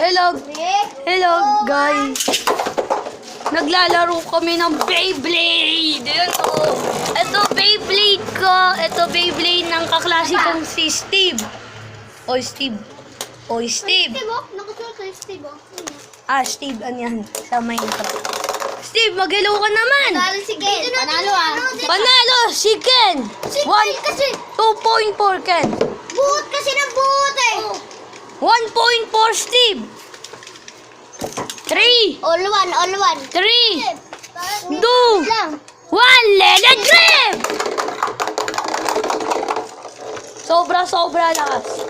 Hello guys. Naglalaro kami ng Beyblade. Ayan o. Ito Beyblade ko. Ito Beyblade ng kaklase kong si Steve. Oy Steve. Oy Steve. Nakasulat sa Steve, oh. Steve, ano yan? Sama yung tabi. Steve, mag-hello ka naman. Panalo si Ken. Panalo ah. Panalo si Ken. Si Ken kasi. 2.4 Ken. Buhot kasi ng buhot eh. 1.4 Steve. 3. All one. 3. 2. Lang. 1. Let it grip. Sobra lakas.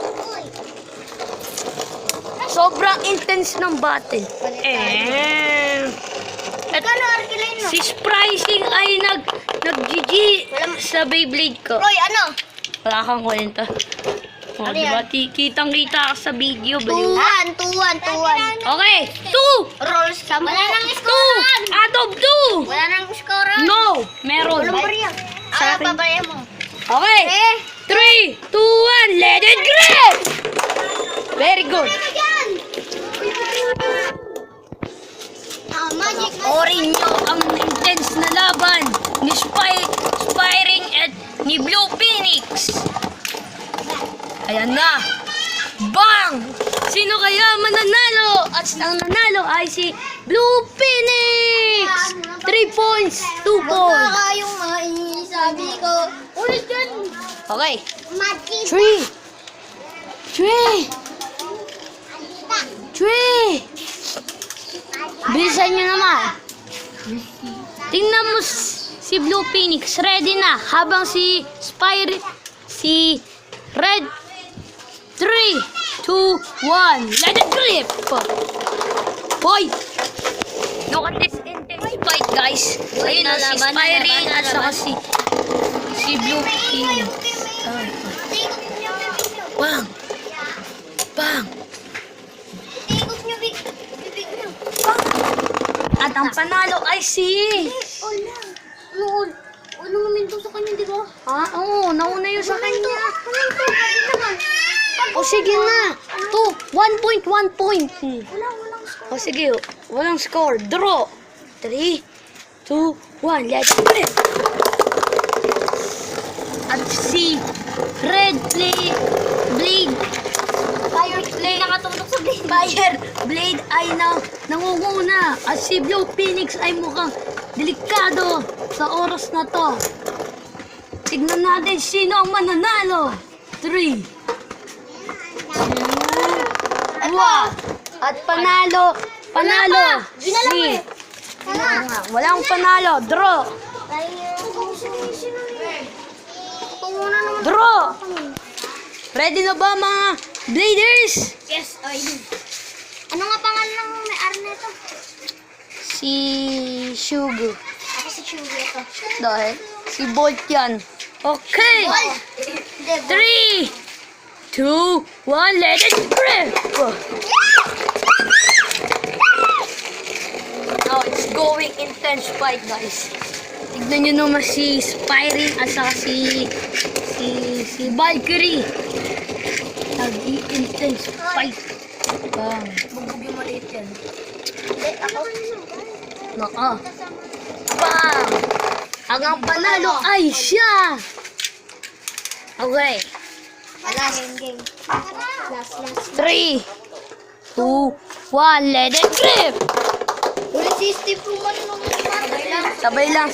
Sobrang intense ng battle. Si Sprising ay nag-GG sa Beyblade ko. Roy, ano? Wala kang kwenta. O, Ano diba? yan? Kitang-kita ka sa video. 2-1. Okay, 2. Rolls ka mo. Wala nang 2. score. Out of 2. Wala nang score. No, meron. Walang bariya. Sa akin. Babaya mo. Okay. 3, 2, 1. Let it grip. Very good. Magic. Orin nyo ang intense na laban ni Spiring at ni Blue Phoenix. Ayan na. Bang! Sino kaya mananalo? At ang nanalo ay si Blue Phoenix! 3 points, 2 points. Kayong maisabi ko. Ulit yan. Okay. Magic. 3. Bilisan nyo naman. Tingnan mo si Blue Phoenix. Ready na. Habang si Red. 3, 2, 1. Let it grip. Boy. Look at this intense fight, guys. Ayun na si Spiring at saka si Blue Phoenix. Bang. Bang. Ikot nyo, bibig nyo. At ang panalo ay si... Ano minto sa kanya, di ba? Oo, nauna yun sa kanya. Minto, bakit naman? O sige na. 1 point. Walang score. O sige, walang score. Draw. 3, 2, 1. Let's play. At si Red Blade Nakatutok sa blade. Fire Blade ay nangunguna. At si Blue Phoenix ay mukhang delikado sa oras na to. Tignan natin sino ang mananalo. 3, 2, 1. At panalo si... Walang panalo. Draw. Draw. Ready na ba mga Bladers? Yes, I do. Ano nga pangalan ng may-ari nito? Si Shugo. Ako si Chugo ito. Dahil si Bolt yan. Okay. 3, 2, 1. Let it grip. Now it's going intense fight, guys. Tignan nyo naman si Spiring at saka si Valkyrie. Nag-i-intense fight. Bang. Bugog yung maliit yan. Ako. Naka. Bang! Ang panalo ay siya! Okay. Last game. Last. 3, 2, 1. Let it grip! Ulit si Steve Ruman nung Sabay lang.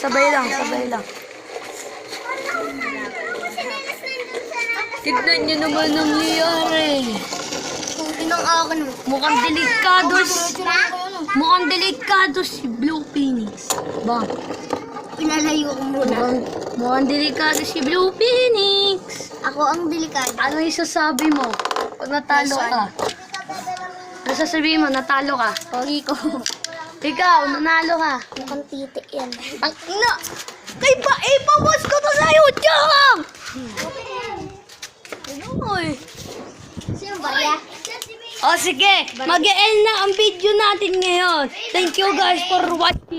Tignan nyo naman nangyayari. Inang akin. Mukhang delikado si Blue Phoenix. Bang. Pinalayo ko muna. Mukhang delikado si Blue Phoenix. Ako ang delikado. Ano yung sasabi mo pag natalo ka? Ano sasabihin mo? Natalo ka? Pogi ko. Ikaw, nanalo ka. Mukhang titik yan. Ang ina! Kay ba? Ipapost ko to sa YouTube! Ano Sino ba yan? O sige, mag-e-end na ang video natin ngayon. Thank you guys for watching.